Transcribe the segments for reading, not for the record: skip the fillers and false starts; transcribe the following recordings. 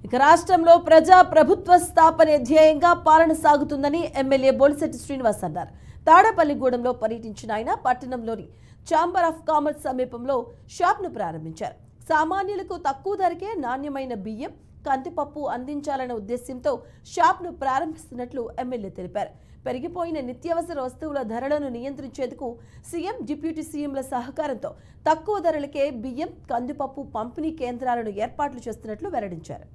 ఇక రాష్ట్రంలో ప్రజా ప్రభుత్వ స్థాపనే ధ్యేయంగా పాలన సాగుతుందని ఎమ్మెల్యే బొలిశెట్టి శ్రీనివాస్ అన్నారు. తాడేపల్లిగూడెంలో పర్యటించిన ఆయన పట్టణంలోని ఛాంబర్ ఆఫ్ కామర్స్ సమీపంలో షాప్ను ప్రారంభించారు. సామాన్యులకు తక్కువ ధరకే నాణ్యమైన బియ్యం, కందిపప్పు అందించాలనే ఉద్దేశంతో షాప్ను ప్రారంభిస్తున్నట్లు ఎమ్మెల్యే తెలిపారు. పెరిగిపోయిన నిత్యావసర వస్తువుల ధరలను నియంత్రించేందుకు సీఎం, డిప్యూటీ సీఎంల సహకారంతో తక్కువ ధరలకే బియ్యం, కందిపప్పు పంపిణీ కేంద్రాలను ఏర్పాట్లు చేస్తున్నట్లు వెల్లడించారు.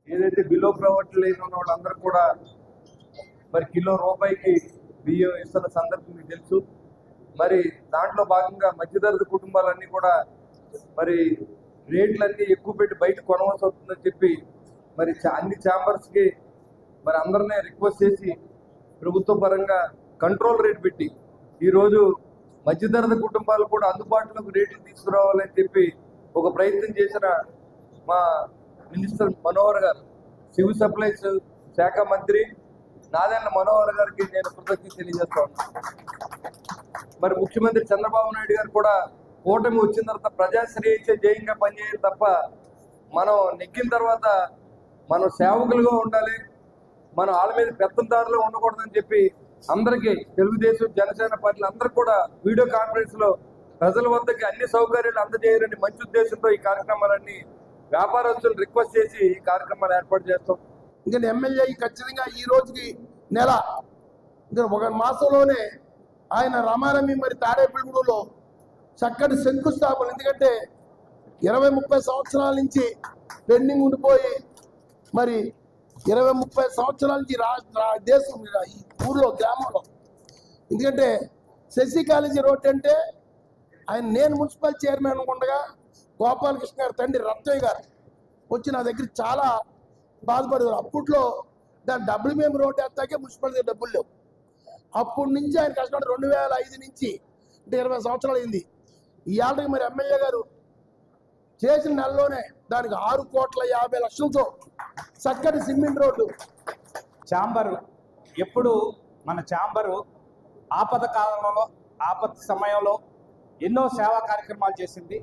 ఏదైతే బిలో ప్రవర్టీ లైన్ ఉన్న వాళ్ళందరూ కూడా మరి కిలో రూపాయికి బియ్యం ఇస్తున్న సందర్భం మీకు తెలుసు. మరి దాంట్లో భాగంగా మధ్యతరగతి కుటుంబాలన్నీ కూడా మరి రేట్లన్నీ ఎక్కువ పెట్టి బయట కొనవలసి వస్తుందని చెప్పి మరి అన్ని ఛాంబర్స్కి మరి అందరినీ రిక్వెస్ట్ చేసి ప్రభుత్వ పరంగా కంట్రోల్ రేట్ పెట్టి ఈరోజు మధ్యతరగతి కుటుంబాలు కూడా అందుబాటులోకి రేట్లు తీసుకురావాలని చెప్పి ఒక ప్రయత్నం చేసిన మా మినిస్టర్ మనోహర్ గారు, సివిల్ సప్లైస్ శాఖ మంత్రి నాదెండ్ల మనోహర్ గారికి నేను కృతజ్ఞత తెలియజేస్తా ఉన్నాను. మరి ముఖ్యమంత్రి చంద్రబాబు నాయుడు గారు కూడా కూటమి వచ్చిన తర్వాత ప్రజాశ్రేయసే జయంగా పనిచేయాలి తప్ప మనం నెగ్గిన తర్వాత మనం సేవకులుగా ఉండాలి, మనం వాళ్ళ మీద పెత్తందారులు ఉండకూడదని చెప్పి అందరికీ తెలుగుదేశం జనసేన పార్టీలు అందరూ కూడా వీడియో కాన్ఫరెన్స్ లో ప్రజల వద్దకి అన్ని సౌకర్యాలు అందజేయాలని మంచి ఉద్దేశంతో ఈ కార్యక్రమాలన్నీ వ్యాపారస్తులు రిక్వెస్ట్ చేసి ఈ కార్యక్రమాలు ఏర్పాటు చేస్తాం. ఇంకా ఎమ్మెల్యే ఖచ్చితంగా ఈ రోజుకి నెల ఇంకా ఒక మాసంలోనే ఆయన రమారమి మరి తాడేపల్లిగూడెంలో చక్కటి శంకుస్థాపన, ఎందుకంటే 20-30 సంవత్సరాల నుంచి పెండింగ్ ఉండిపోయి మరి 20-30 సంవత్సరాల నుంచి దేశం ఈ ఊర్లో గ్రామంలో, ఎందుకంటే శశి కాలేజీ రోడ్ అంటే నేను మున్సిపల్ చైర్మన్ ఉండగా గోపాలకృష్ణ గారు తండ్రి రత్తయ్య గారు వచ్చి నా దగ్గర చాలా బాధపడేవారు. అప్పట్లో దాని డబ్బులు మేము రోడ్డు వేస్తాకే మున్సిపాలిటీ డబ్బులు లేవు. అప్పటి నుంచి ఆయన కష్టపడి 2005 నుంచి అంటే 20 సంవత్సరాలు అయింది. ఇవాళకి మరి ఎమ్మెల్యే గారు చేసిన నెలలోనే దానికి 6,50,00,000తో చక్కటి సిమెంట్ రోడ్డు. ఛాంబరు ఎప్పుడు మన ఛాంబరు ఆపద కాలంలో, ఆపద సమయంలో ఎన్నో సేవా కార్యక్రమాలు చేసింది.